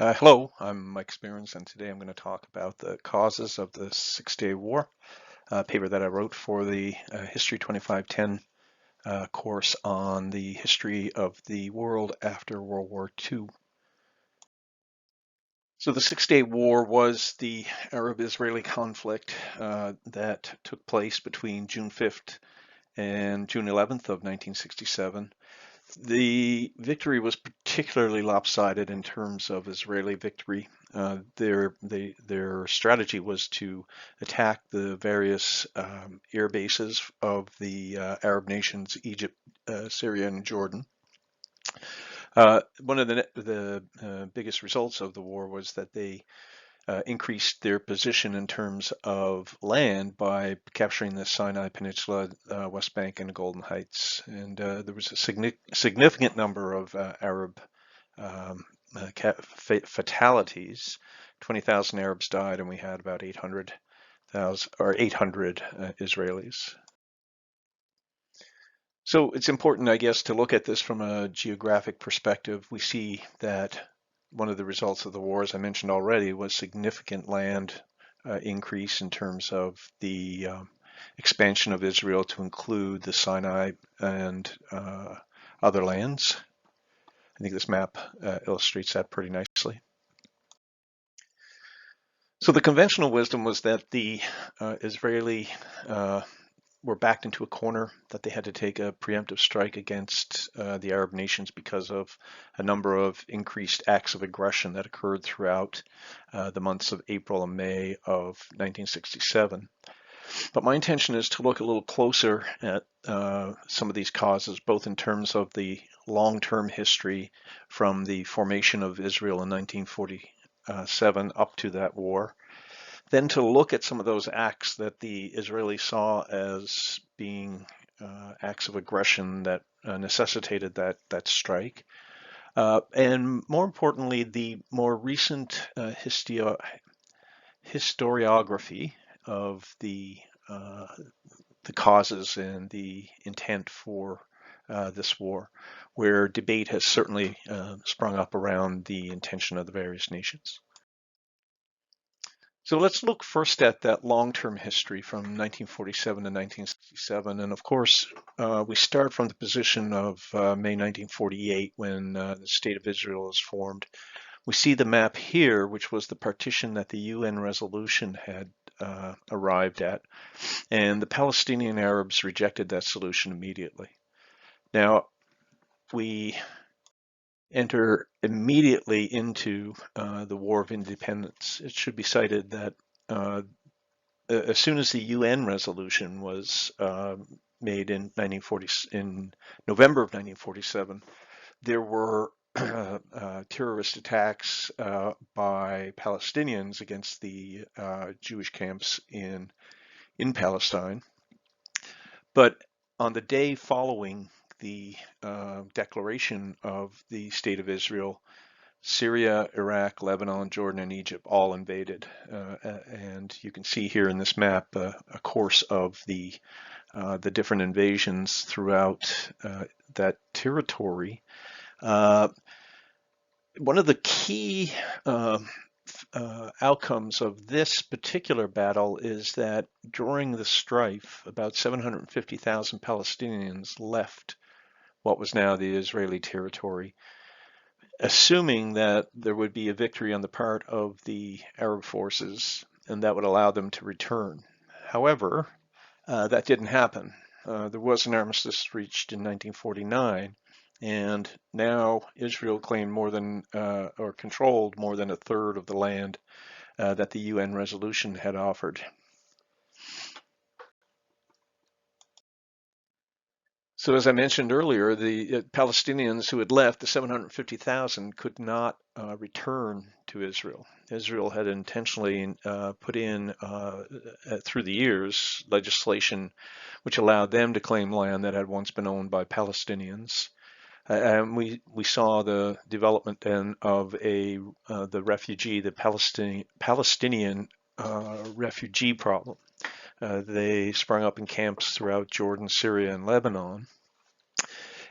Hello, I'm Mike Spearns, and today I'm going to talk about the causes of the Six-Day War, a paper that I wrote for the History 2510 course on the history of the world after World War II. So the Six-Day War was the Arab-Israeli conflict that took place between June 5th and June 11th of 1967. The victory was particularly lopsided in terms of Israeli victory. Their strategy was to attack the various air bases of the Arab nations, Egypt, Syria, and Jordan. One of the biggest results of the war was that they increased their position in terms of land by capturing the Sinai Peninsula, West Bank, and the Golden Heights. And there was a significant number of Arab um, fatalities. 20,000 Arabs died, and we had about 800 Israelis. So it's important, I guess, to look at this from a geographic perspective. We see that one of the results of the war, as I mentioned already, was significant land increase in terms of the expansion of Israel to include the Sinai and other lands. I think this map illustrates that pretty nicely. So the conventional wisdom was that the Israeli were backed into a corner, that they had to take a preemptive strike against the Arab nations because of a number of increased acts of aggression that occurred throughout the months of April and May of 1967. But my intention is to look a little closer at some of these causes, both in terms of the long-term history from the formation of Israel in 1947 up to that war, then to look at some of those acts that the Israelis saw as being acts of aggression that necessitated that strike. And more importantly, the more recent historiography of the causes and the intent for this war, where debate has certainly sprung up around the intention of the various nations. So let's look first at that long-term history from 1947 to 1967. And of course, we start from the position of May 1948 when the State of Israel is formed. We see the map here, which was the partition that the UN resolution had arrived at. And the Palestinian Arabs rejected that solution immediately. Now, we enter immediately into the War of Independence. It should be cited that as soon as the UN resolution was made in November of 1947, there were terrorist attacks by Palestinians against the Jewish camps in Palestine. But on the day following the declaration of the State of Israel, Syria, Iraq, Lebanon, Jordan, and Egypt all invaded. And you can see here in this map a course of the different invasions throughout that territory. One of the key outcomes of this particular battle is that during the strife, about 750,000 Palestinians left what was now the Israeli territory, assuming that there would be a victory on the part of the Arab forces and that would allow them to return. However, that didn't happen. There was an armistice reached in 1949, and now Israel claimed more than, or controlled more than a third of the land that the UN resolution had offered. So as I mentioned earlier, the Palestinians who had left, the 750,000, could not return to Israel. Israel had intentionally put in, through the years, legislation which allowed them to claim land that had once been owned by Palestinians. And we saw the development then of the Palestinian refugee problem. They sprung up in camps throughout Jordan, Syria, and Lebanon.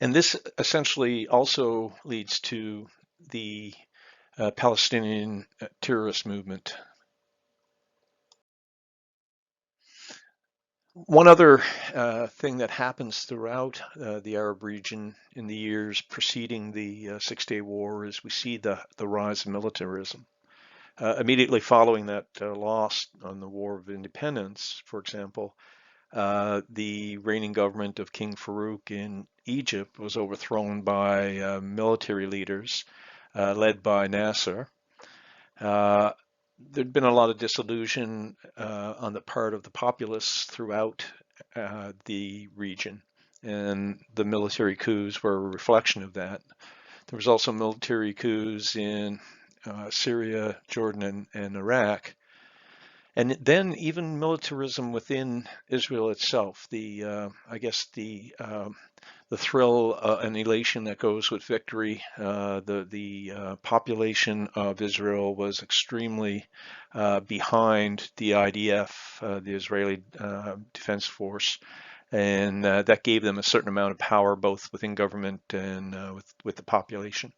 And this essentially also leads to the Palestinian terrorist movement. One other thing that happens throughout the Arab region in the years preceding the Six-Day War is we see the rise of militarism. Immediately following that loss on the War of Independence, for example, the reigning government of King Farouk in Egypt was overthrown by military leaders led by Nasser. There'd been a lot of disillusion on the part of the populace throughout the region, and the military coups were a reflection of that. There was also military coups in Syria, Jordan, and Iraq, and then even militarism within Israel itself. I guess the thrill and elation that goes with victory. The population of Israel was extremely behind the IDF, the Israeli Defense Force, and that gave them a certain amount of power both within government and with the population.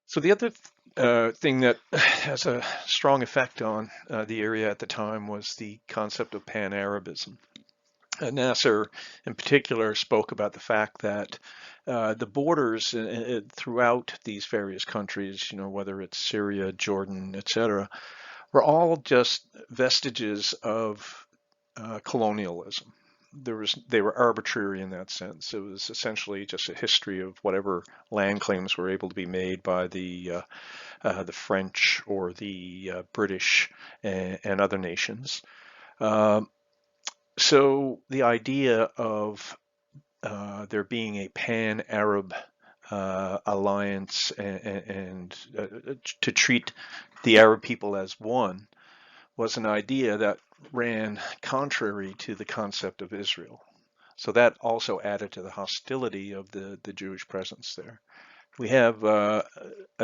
So the other thing that has a strong effect on the area at the time was the concept of Pan-Arabism. Nasser, in particular, spoke about the fact that the borders throughout these various countries, whether it's Syria, Jordan, etc., were all just vestiges of colonialism. They were arbitrary in that sense. It was essentially just a history of whatever land claims were able to be made by the French or the British and other nations. So the idea of there being a pan-Arab alliance and to treat the Arab people as one was an idea that ran contrary to the concept of Israel. So that also added to the hostility of the Jewish presence there. We have a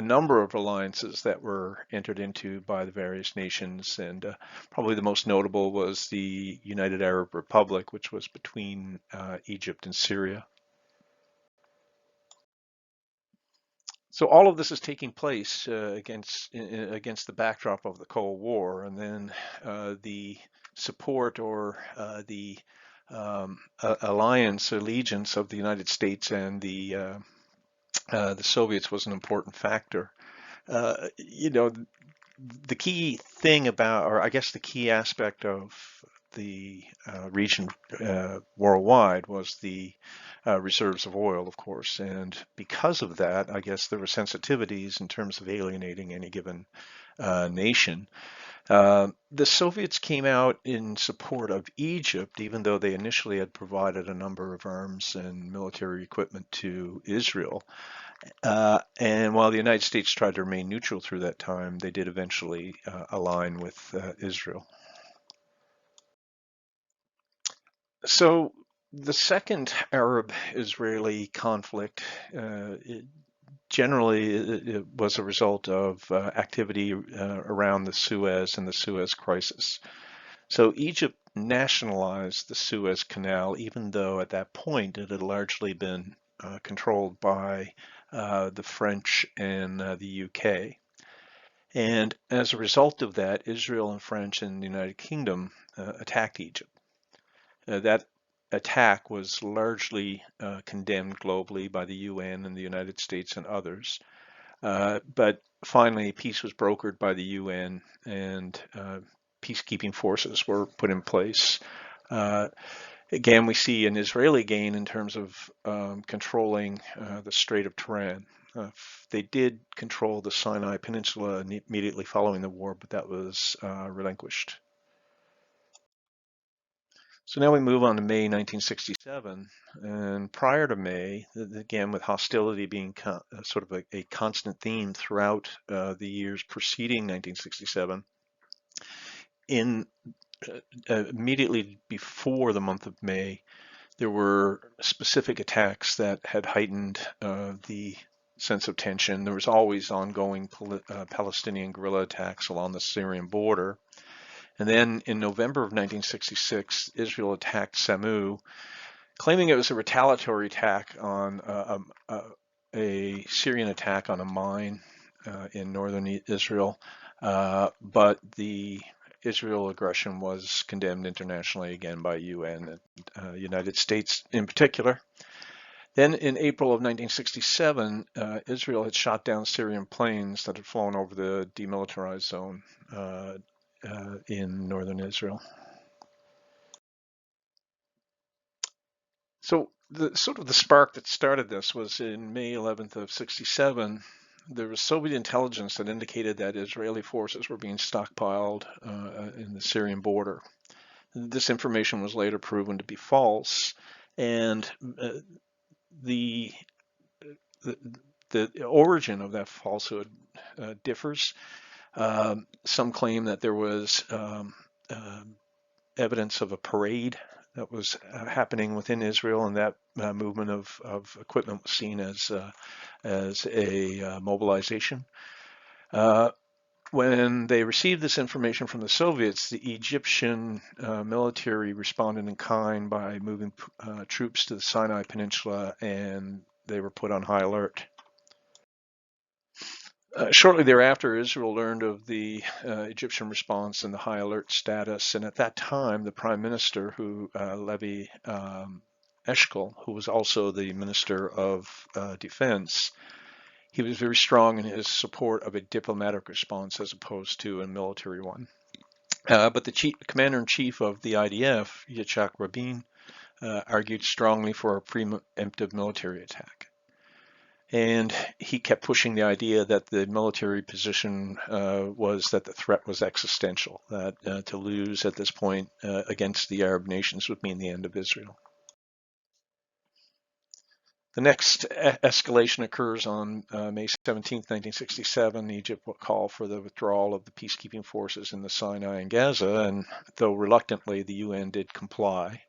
number of alliances that were entered into by the various nations, and probably the most notable was the United Arab Republic, which was between Egypt and Syria. So all of this is taking place against the backdrop of the Cold War, and then the support or the alliance allegiance of the United States and the Soviets was an important factor. The key thing about, or I guess the key aspect of the region worldwide was the reserves of oil, of course. And because of that, I guess there were sensitivities in terms of alienating any given nation. The Soviets came out in support of Egypt, even though they initially had provided a number of arms and military equipment to Israel. And while the United States tried to remain neutral through that time, they did eventually align with Israel. So the second Arab-Israeli conflict generally was a result of activity around the Suez and the Suez Crisis. So Egypt nationalized the Suez Canal, even though at that point it had largely been controlled by the French and the UK. And as a result of that, Israel and French and the United Kingdom attacked Egypt. That attack was largely condemned globally by the UN and the United States and others. But finally, peace was brokered by the UN and peacekeeping forces were put in place. Again, we see an Israeli gain in terms of controlling the Strait of Tiran. They did control the Sinai Peninsula immediately following the war, but that was relinquished. So now we move on to May 1967, and prior to May, again with hostility being sort of a constant theme throughout the years preceding 1967, immediately before the month of May, there were specific attacks that had heightened the sense of tension. There was always ongoing Palestinian guerrilla attacks along the Syrian border. And then in November of 1966, Israel attacked Samu, claiming it was a retaliatory attack on a Syrian attack on a mine in northern Israel, but the Israel aggression was condemned internationally again by UN and United States in particular. Then in April of 1967, Israel had shot down Syrian planes that had flown over the demilitarized zone in northern Israel. So the sort of the spark that started this was in May 11th of 67. There was Soviet intelligence that indicated that Israeli forces were being stockpiled in the Syrian border. This information was later proven to be false, and the, the origin of that falsehood differs. Some claim that there was evidence of a parade that was happening within Israel, and that movement of equipment was seen as a mobilization. When they received this information from the Soviets, the Egyptian military responded in kind by moving troops to the Sinai Peninsula, and they were put on high alert. Shortly thereafter, Israel learned of the Egyptian response and the high alert status, and at that time, the Prime Minister, Levi Eshkol, who was also the Minister of Defense, he was very strong in his support of a diplomatic response as opposed to a military one. But the commander-in-chief of the IDF, Yitzhak Rabin, argued strongly for a preemptive military attack. And he kept pushing the idea that the military position was that the threat was existential, that to lose at this point against the Arab nations would mean the end of Israel. The next escalation occurs on May 17, 1967. Egypt will call for the withdrawal of the peacekeeping forces in the Sinai and Gaza, and though reluctantly, the UN did comply.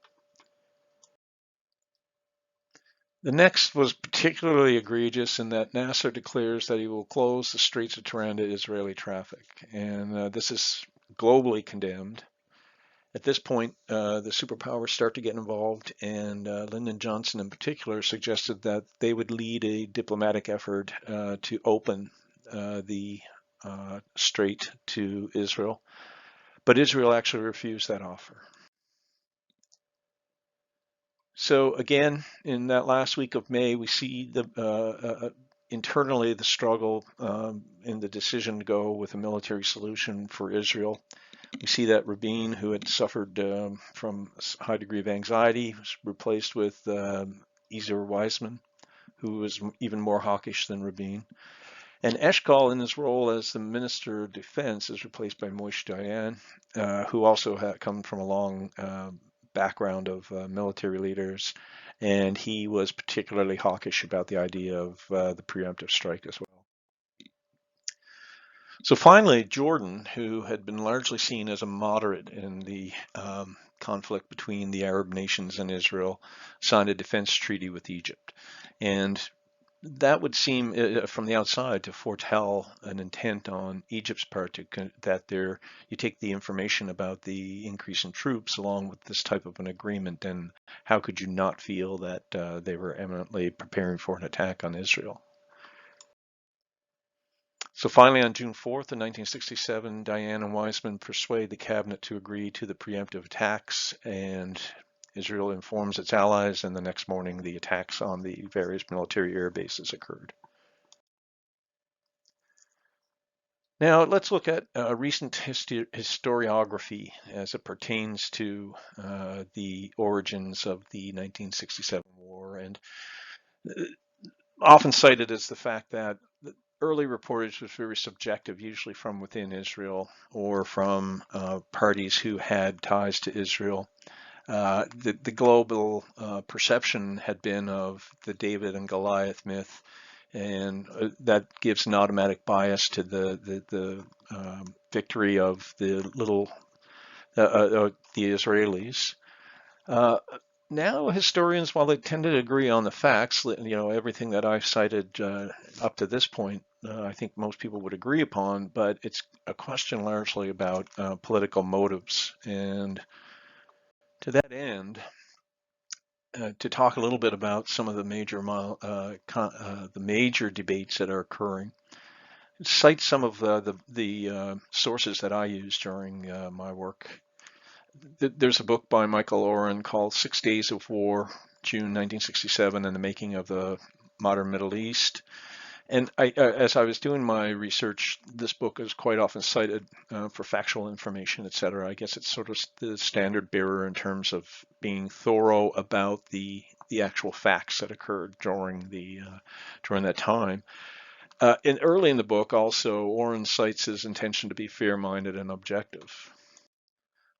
The next was particularly egregious in that Nasser declares that he will close the Straits of Tiran to Israeli traffic, and this is globally condemned. At this point, the superpowers start to get involved, and Lyndon Johnson in particular suggested that they would lead a diplomatic effort to open the strait to Israel, but Israel actually refused that offer. So again, in that last week of May, we see internally the struggle in the decision to go with a military solution for Israel. We see that Rabin, who had suffered from a high degree of anxiety, was replaced with Ezer Weizman, who was even more hawkish than Rabin. And Eshkol, in his role as the Minister of Defense, is replaced by Moshe Dayan, who also had come from a long background of military leaders, and he was particularly hawkish about the idea of the preemptive strike as well. So finally, Jordan, who had been largely seen as a moderate in the conflict between the Arab nations and Israel, signed a defense treaty with Egypt. And that would seem from the outside to foretell an intent on Egypt's part you take the information about the increase in troops along with this type of an agreement, and how could you not feel that they were eminently preparing for an attack on Israel? So finally, on June 4th of 1967, Dayan and Weizman persuade the cabinet to agree to the preemptive attacks, and Israel informs its allies, and the next morning the attacks on the various military air bases occurred. Now let's look at recent historiography as it pertains to the origins of the 1967 war, and often cited as the fact that early reportage was very subjective, usually from within Israel or from parties who had ties to Israel. The global perception had been of the David and Goliath myth, and that gives an automatic bias to the victory of the Israelis. Now historians, while they tend to agree on the facts, everything that I've cited up to this point, I think most people would agree upon, but it's a question largely about political motives. And to that end, to talk a little bit about some of the major debates that are occurring. Cite some of the sources that I use during my work. There's a book by Michael Oren called 6 Days of War, June 1967, and the Making of the Modern Middle East. And as I was doing my research, this book is quite often cited for factual information, et cetera. I guess it's sort of the standard bearer in terms of being thorough about the actual facts that occurred during that time. And early in the book, also, Oren cites his intention to be fair-minded and objective.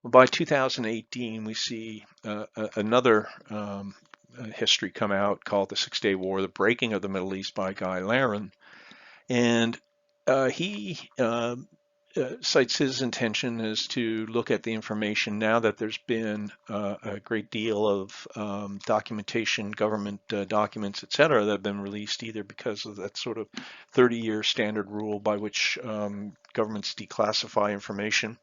By 2018, we see another history come out called The 6-Day War, The Breaking of the Middle East by Guy Larin. And he cites his intention is to look at the information now that there's been a great deal of documentation, government documents, et cetera, that have been released either because of that sort of 30-year standard rule by which governments declassify information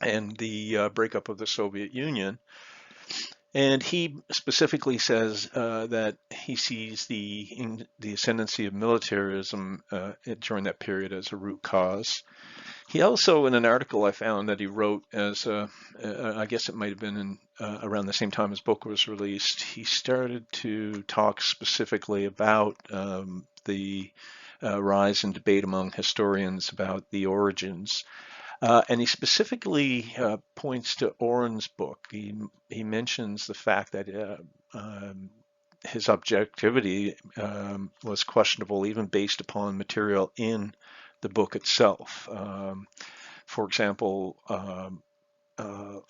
and the breakup of the Soviet Union. And he specifically says that he sees the ascendancy of militarism during that period as a root cause. He also, in an article I found that he wrote I guess it might have been around the same time his book was released, he started to talk specifically about the rise in debate among historians about the origins. And he specifically points to Oren's book. He mentions the fact that his objectivity was questionable even based upon material in the book itself. For example,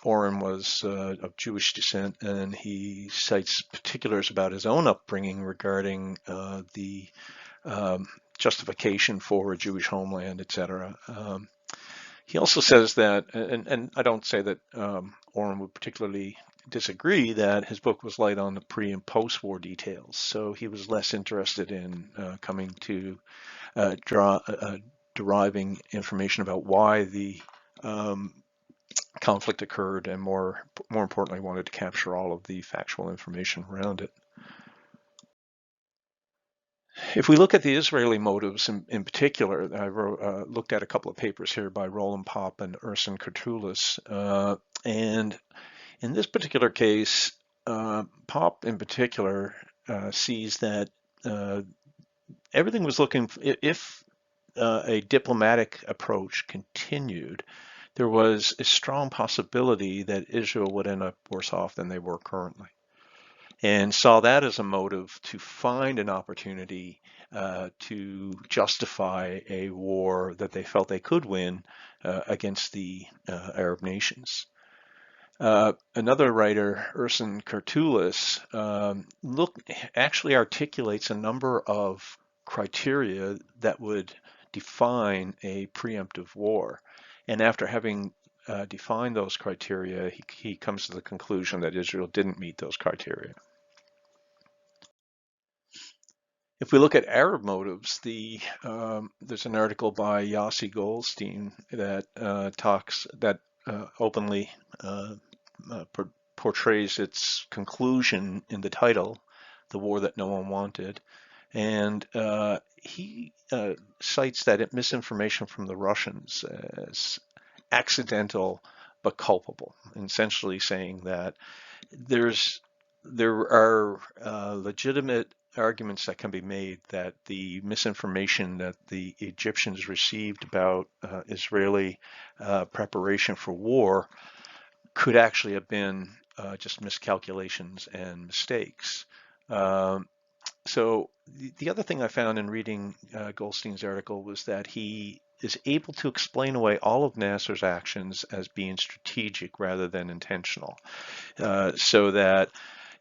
Oren was of Jewish descent, and he cites particulars about his own upbringing regarding the justification for a Jewish homeland, etc. He also says that, and I don't say that Oren would particularly disagree, that his book was light on the pre and post-war details. So he was less interested in coming to deriving information about why the conflict occurred, and more importantly, wanted to capture all of the factual information around it. If we look at the Israeli motives in particular, I looked at a couple of papers here by Roland Popp and Ersin Kurtulus. And in this particular case, Popp in particular sees that everything was looking, if a diplomatic approach continued, there was a strong possibility that Israel would end up worse off than they were currently, and saw that as a motive to find an opportunity to justify a war that they felt they could win against the Arab nations. Another writer, Ersin Kurtulus, actually articulates a number of criteria that would define a preemptive war. And after having defined those criteria, he comes to the conclusion that Israel didn't meet those criteria. If we look at Arab motives, there's an article by Yossi Goldstein that openly portrays its conclusion in the title, "The War That No One Wanted," and he cites that misinformation from the Russians as accidental but culpable, essentially saying that there are legitimate arguments that can be made that the misinformation that the Egyptians received about Israeli preparation for war could actually have been just miscalculations and mistakes. So the other thing I found in reading Goldstein's article was that he is able to explain away all of Nasser's actions as being strategic rather than intentional. So that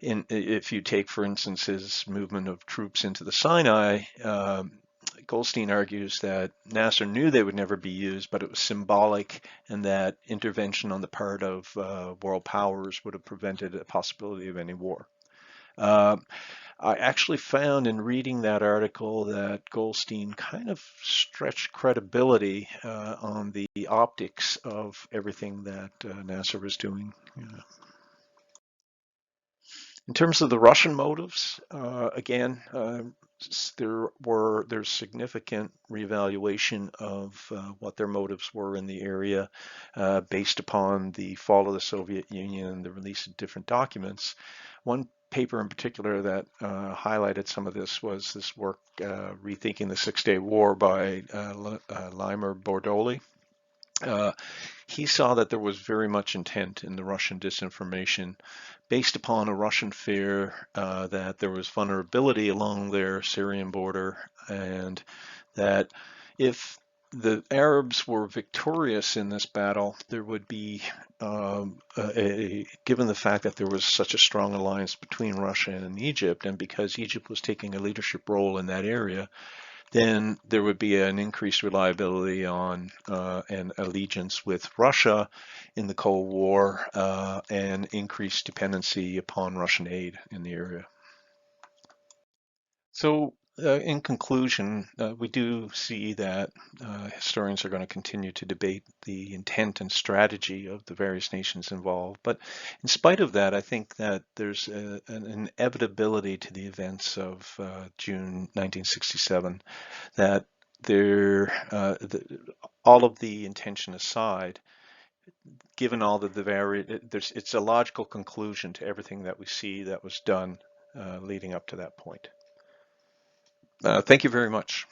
if you take, for instance, his movement of troops into the Sinai, Goldstein argues that Nasser knew they would never be used, but it was symbolic, and that intervention on the part of world powers would have prevented a possibility of any war. I actually found in reading that article that Goldstein kind of stretched credibility on the optics of everything that Nasser was doing. In terms of the Russian motives, again, there's significant reevaluation of what their motives were in the area based upon the fall of the Soviet Union and the release of different documents. One paper in particular that highlighted some of this was this work, Rethinking the Six-Day War by Lymer Bordoli. He saw that there was very much intent in the Russian disinformation based upon a Russian fear that there was vulnerability along their Syrian border, and that if the Arabs were victorious in this battle, there would be, given the fact that there was such a strong alliance between Russia and Egypt, and because Egypt was taking a leadership role in that area, then there would be an increased reliability on and allegiance with Russia in the Cold War and increased dependency upon Russian aid in the area. So in conclusion, we do see that historians are going to continue to debate the intent and strategy of the various nations involved. But in spite of that, I think that there's an inevitability to the events of June 1967 that all of the intention aside, given all of the it's a logical conclusion to everything that we see that was done leading up to that point. Thank you very much.